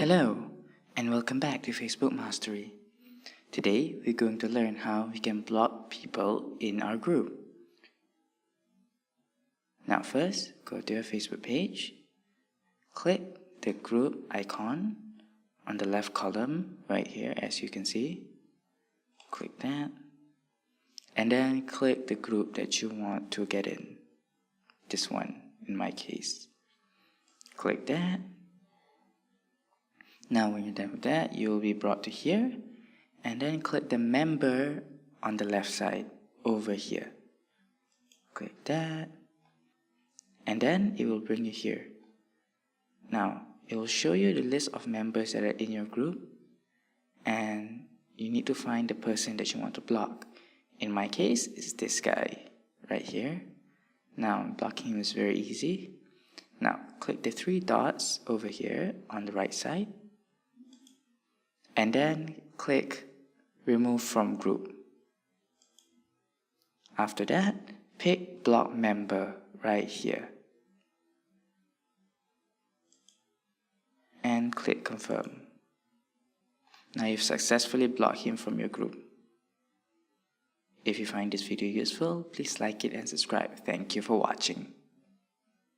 Hello, and welcome back to Facebook Mastery. Today, we're going to learn how we can block people in our group. Now first, go to your Facebook page, click the group icon on the left column right here, as you can see. Click that, and then click the group that you want to get in. This one, in my case. Click that. Now when you're done with that, you will be brought to here, and then click the member on the left side over here. Click that, and then it will bring you here. Now it will show you the list of members that are in your group, and you need to find the person that you want to block. In my case, it's this guy right here. Now blocking him is very easy. Now click the three dots over here on the right side, and then click remove from group. After that, pick block member right here and click confirm. Now you've successfully blocked him from your group. If you find this video useful, please like it and subscribe. Thank you for watching.